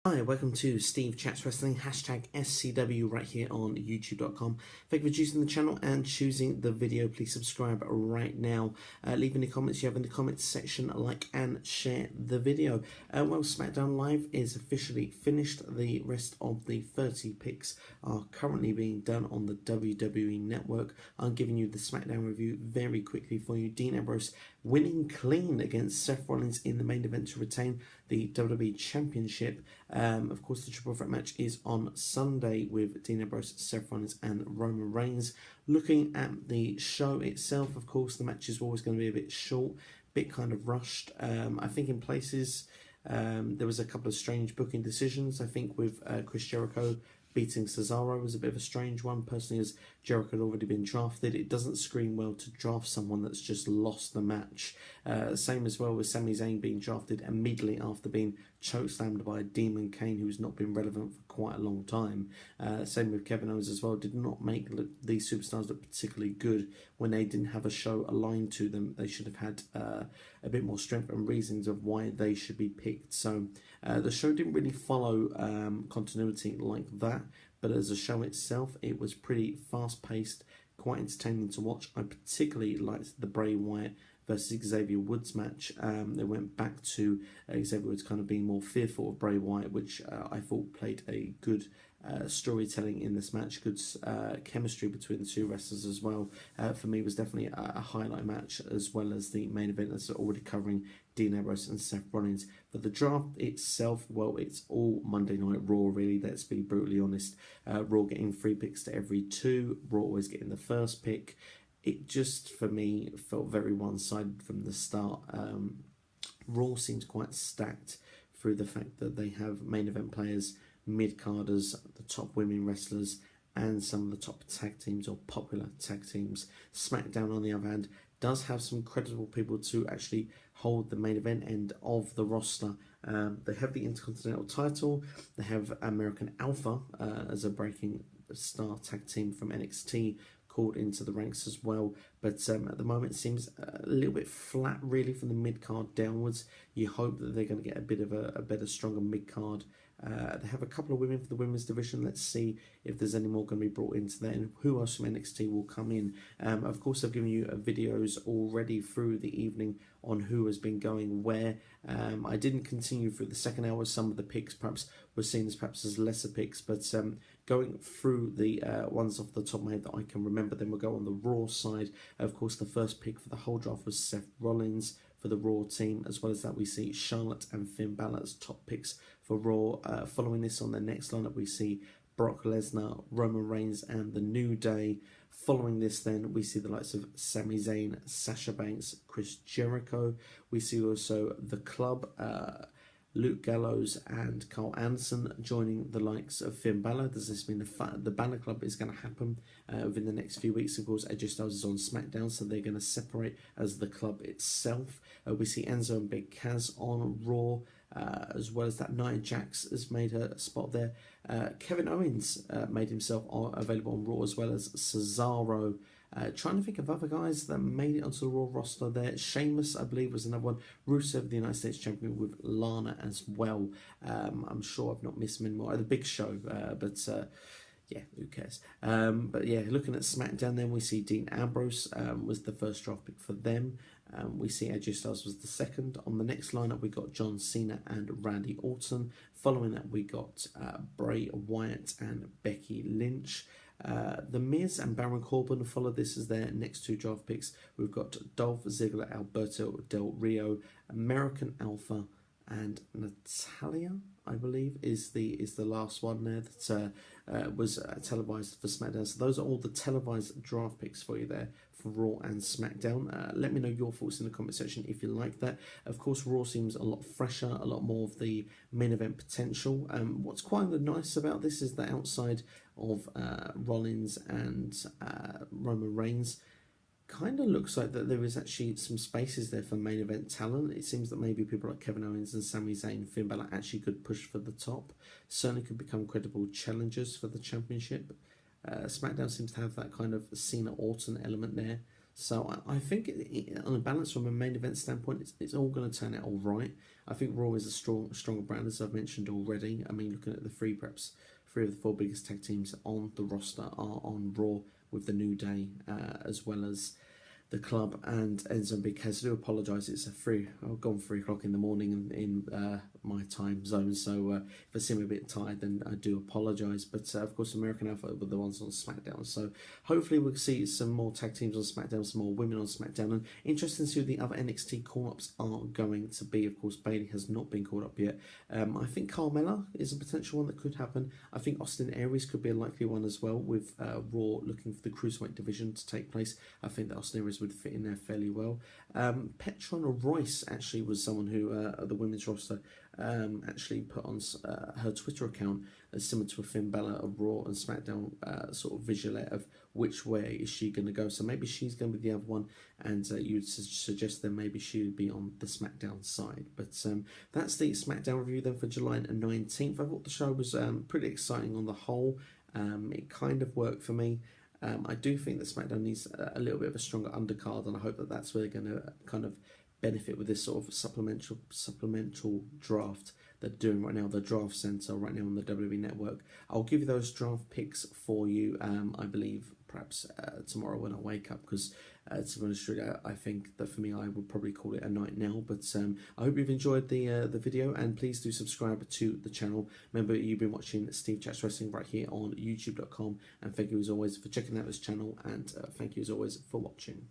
Hi, welcome to Steve Chats Wrestling, hashtag SCW right here on youtube.com. Thank you for choosing the channel and choosing the video. Please subscribe right now. Leave any comments you have in the comments section, like and share the video. Well, SmackDown Live is officially finished. The rest of the 30 picks are currently being done on the WWE Network. I'm giving you the SmackDown review very quickly for you. Dean Ambrose winning clean against Seth Rollins in the main event to retain the WWE Championship. Of course, the triple threat match is on Sunday with Dean Ambrose, Seth Rollins and Roman Reigns. Looking at the show itself, of course, the match is always going to be a bit short, bit kind of rushed. I think in places there was a couple of strange booking decisions. I think with Chris Jericho beating Cesaro was a bit of a strange one. Personally, as Jericho had already been drafted, it doesn't scream well to draft someone that's just lost the match. Same as well with Sami Zayn being drafted immediately after being chokeslammed by Demon Kane, who's not been relevant for quite a long time. Same with Kevin Owens as well. Did not make these superstars look particularly good when they didn't have a show aligned to them. They should have had a bit more strength and reasons of why they should be picked. So the show didn't really follow continuity like that, but as a show itself, it was pretty fast-paced, quite entertaining to watch. I particularly liked the Bray Wyatt versus Xavier Woods match. They went back to Xavier Woods kind of being more fearful of Bray Wyatt, which I thought played a good storytelling in this match, good chemistry between the two wrestlers as well. For me, it was definitely a highlight match, as well as the main event that's already covering Dean Ambrose and Seth Rollins. For the draft itself, well, it's all Monday Night Raw, really, let's be brutally honest. Raw getting 3 picks to every 2, Raw always getting the first pick. It just, for me, felt very one-sided from the start. Raw seems quite stacked through the fact that they have main event players, mid-carders, the top women wrestlers, and some of the top tag teams or popular tag teams. SmackDown, on the other hand, does have some credible people to actually hold the main event end of the roster. They have the Intercontinental title, they have American Alpha as a breaking star tag team from NXT, called into the ranks as well, but at the moment it seems a little bit flat really from the mid-card downwards. You hope that they're going to get a bit of a better, stronger mid-card. They have a couple of women for the women's division. Let's see if there's any more going to be brought into there and who else from NXT will come in. Of course, I've given you videos already through the evening on who has been going where. I didn't continue through the second hour. Some of the picks perhaps were seen as perhaps as lesser picks, but going through the ones off the top of my head that I can remember, then we'll go on the Raw side. Of course, the first pick for the whole draft was Seth Rollins for the Raw team. As well as that, we see Charlotte and Finn Balor as top picks for Raw. Following this, on the next lineup, we see Brock Lesnar, Roman Reigns, and The New Day. Following this, then, we see the likes of Sami Zayn, Sasha Banks, Chris Jericho. We see also The Club, Luke Gallows and Carl Anderson joining the likes of Finn Balor. Does this mean the Balor Club is going to happen within the next few weeks? Of course, AJ Styles is on SmackDown, so they're going to separate as the club itself. We see Enzo and Big Cass on Raw, as well as that Nia Jax has made her spot there. Kevin Owens made himself available on Raw, as well as Cesaro. Trying to think of other guys that made it onto the Raw roster there. Sheamus, I believe, was another one. Rusev, the United States Champion, with Lana as well. I'm sure I've not missed many more. The Big Show, but yeah, who cares? But yeah, looking at SmackDown, then we see Dean Ambrose was the first draft pick for them. We see AJ Styles was the second. On the next lineup, we got John Cena and Randy Orton. Following that, we got Bray Wyatt and Becky Lynch. The Miz and Baron Corbin follow this as their next 2 draft picks. We've got Dolph Ziggler, Alberto Del Rio, American Alpha, and Natalia, I believe, is the last one there that was televised for SmackDown. So those are all the televised draft picks for you there for Raw and SmackDown. Let me know your thoughts in the comment section if you like that. Of course, Raw seems a lot fresher, a lot more of the main event potential. What's quite nice about this is that outside of Rollins and Roman Reigns, kind of looks like that there is actually some spaces there for main event talent. It seems that maybe people like Kevin Owens and Sami Zayn, Finn Balor actually could push for the top. Certainly could become credible challengers for the championship. SmackDown seems to have that kind of Cena Orton element there. So I think on a balance from a main event standpoint, it's all going to turn out all right. I think Raw is a stronger brand, as I've mentioned already. I mean, looking at the three of the four biggest tag teams on the roster are on Raw, with the New Day, as well as the club and Enzo and Big Cass. I do apologise. It's I've gone 3 o'clock in the morning in my time zone, so if I seem a bit tired, then I do apologise. But of course, American Alpha were the ones on SmackDown, so hopefully we'll see some more tag teams on SmackDown, some more women on SmackDown, and interesting to see who the other NXT call-ups are going to be. Of course, Bayley has not been called up yet. I think Carmella is a potential one that could happen. I think Austin Aries could be a likely one as well, with Raw looking for the Cruiserweight division to take place. I think that Austin Aries would fit in there fairly well. Petrona Royce actually was someone who the women's roster actually put on her Twitter account, similar to a Finn Balor of Raw and SmackDown sort of visual of which way is she going to go. So maybe she's going to be the other one, and you'd suggest then maybe she would be on the SmackDown side. But that's the SmackDown review then for July 19th. I thought the show was pretty exciting on the whole. It kind of worked for me. I do think that SmackDown needs a little bit of a stronger undercard, and I hope that that's where they're going to kind of benefit with this sort of supplemental draft they're doing right now, the draft center right now on the WWE Network. I'll give you those draft picks for you, I believe, perhaps tomorrow when I wake up, because to be honest, I think that for me, I would probably call it a night now. But I hope you've enjoyed the video, and please do subscribe to the channel. Remember, you've been watching Steve Chats Wrestling right here on youtube.com, and thank you as always for checking out this channel, and thank you as always for watching.